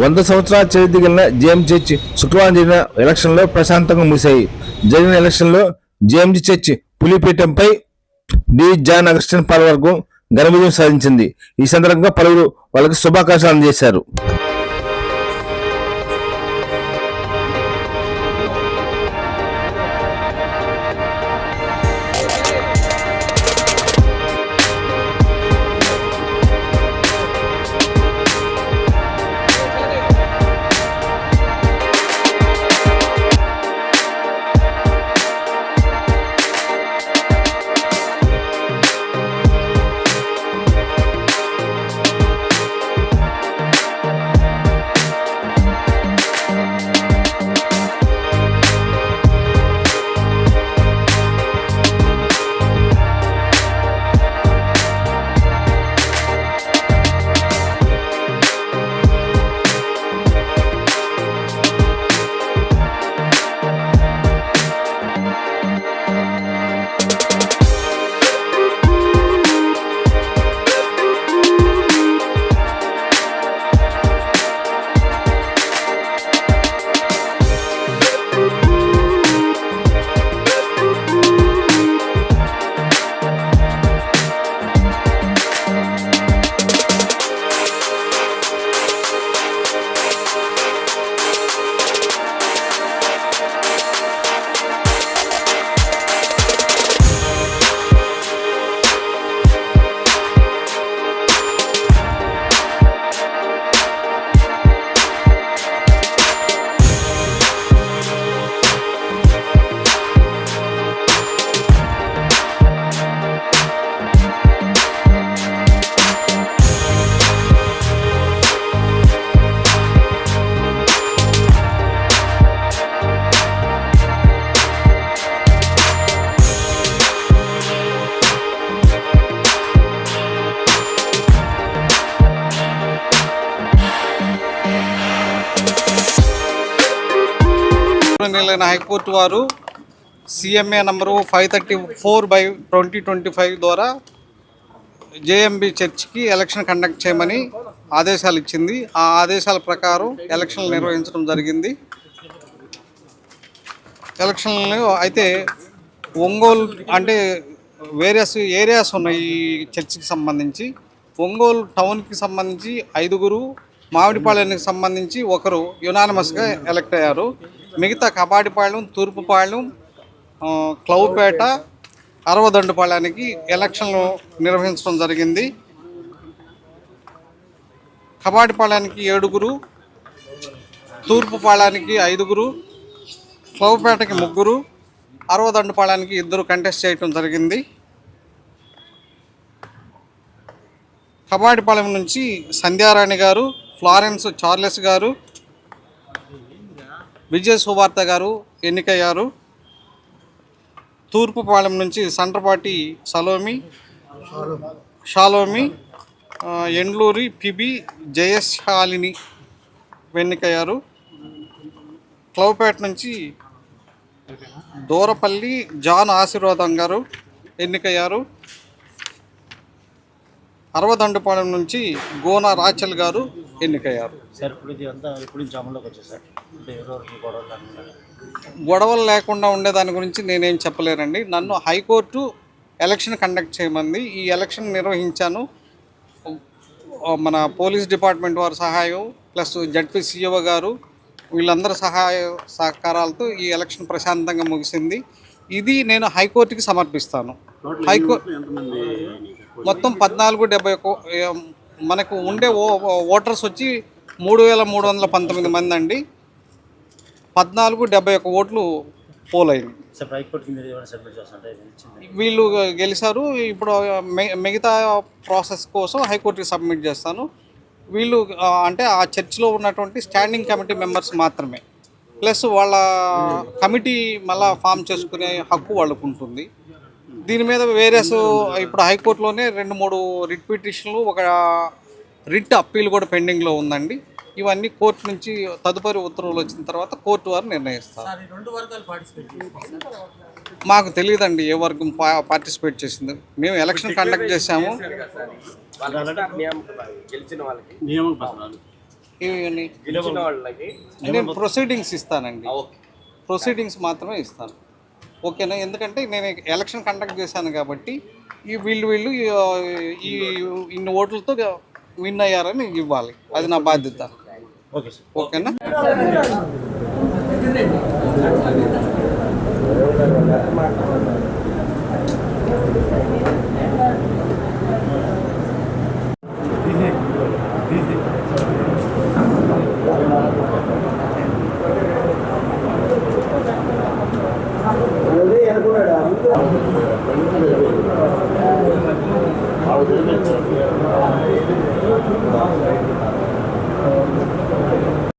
100 సంవత్సరాల చరిత్ర కలిగిన జేఎంజీ చర్చ్ శుక్రవారం జరిగిన ఎలక్షన్లో ప్రశాంతంగా ముగిశాయి. జరిగిన ఎలక్షన్లో జేఎంజీ చర్చ్ పులిపీఠంపై డి జాన్ అగస్టిన్ పాల్వర్గం ఘన విజయం సాధించింది. ఈ సందర్భంగా పలువురు వాళ్ళకి శుభాకాంక్షలు అందజేశారు. హైకోర్టు వారు CMA నంబరు 534/2025 ద్వారా జేఎంబీ చర్చ్కి ఎలక్షన్ కండక్ట్ చేయమని ఆదేశాలు ఇచ్చింది. ఆ ఆదేశాల ప్రకారం ఎలక్షన్లు నిర్వహించడం జరిగింది. ఎలక్షన్లు అయితే ఒంగోలు అంటే వేరియస్ ఏరియాస్ ఉన్నాయి ఈ చర్చికి సంబంధించి. ఒంగోలు టౌన్కి సంబంధించి 5గురు, మామిడిపాళ్యానికి సంబంధించి 1 యునానిమస్గా ఎలక్ట్ అయ్యారు. మిగతా కబాడిపాళ్యం, తూర్పుపాళ్యం, క్లౌపేట, అరవదండుపాళ్యానికి ఎలక్షన్లు నిర్వహించడం జరిగింది. కబాడిపాళ్యానికి 7గురు, తూర్పుపాళ్యానికి 5గురు, క్లౌపేటకి 3, అరవదండుపాళ్యానికి 2 కంటెస్ట్ చేయడం జరిగింది. కబాడిపాళ్యం నుంచి సంధ్యారాణి గారు, ఫ్లారెన్స్ చార్లెస్ గారు, విజయ సువార్త గారు ఎన్నికయ్యారు. తూర్పుపాలెం నుంచి సంట్రపాటి షాలోమి, ఎండ్లూరి పిబి జయశాలిని ఎన్నికయ్యారు. క్లౌపేట నుంచి దూరపల్లి జాన్ ఆశీర్వాదం గారు ఎన్నికయ్యారు. అరవదండుపాలెం నుంచి గోనా రాచల్ గారు ఎన్నికయ్యారు. గొడవలు లేకుండా ఉండేదాని గురించి నేనేం చెప్పలేనండి. నన్ను హైకోర్టు ఎలక్షన్ కండక్ట్ చేయమంది. ఈ ఎలక్షన్ నిర్వహించాను. మన పోలీస్ డిపార్ట్మెంట్ వారి సహాయం ప్లస్ జడ్పీ CEO గారు వీళ్ళందరి సహకారాలతో ఈ ఎలక్షన్ ప్రశాంతంగా ముగిసింది. ఇది నేను హైకోర్టుకి సమర్పిస్తాను. హైకోర్టు మొత్తం 1471 మనకు ఉండే ఓటర్స్ వచ్చి 3319 మంది అండి. 1471 ఓట్లు పోల్ అయింది. వీళ్ళు గెలిచారు. ఇప్పుడు మిగతా ప్రాసెస్ కోసం హైకోర్టుకి సబ్మిట్ చేస్తాను. వీళ్ళు అంటే ఆ చర్చ్లో ఉన్నటువంటి స్టాండింగ్ కమిటీ మెంబర్స్ మాత్రమే, ప్లస్ వాళ్ళ కమిటీ మళ్ళీ ఫామ్ చేసుకునే హక్కు వాళ్ళకు ఉంటుంది. దీని మీద వేరియస్ ఇప్పుడు హైకోర్టులోనే 2-3 రిట్ పిటిషన్లు, ఒక రిట్ అప్పీల్ కూడా పెండింగ్లో ఉందండి. ఇవన్నీ కోర్టు నుంచి తదుపరి ఉత్తర్వులు వచ్చిన తర్వాత కోర్టు వారు నిర్ణయిస్తారు. మాకు తెలియదండి ఏ వర్గం పార్టిసిపేట్ చేసింది. మేము ఎలక్షన్ కండక్ట్ చేశాము. ఇవన్నీ గెలిచిన వాళ్ళకి నేను ప్రొసీడింగ్స్ ఇస్తానండి, ప్రొసీడింగ్స్ మాత్రమే ఇస్తాను. ఓకేనా? ఎందుకంటే నేను ఎలక్షన్ కండక్ట్ చేశాను కాబట్టి వీళ్ళు ఈ ఇన్ని ఓట్లతో విన్ అయ్యారని ఇవ్వాలి, అది నా బాధ్యత. Okay sir. ఓకేనా?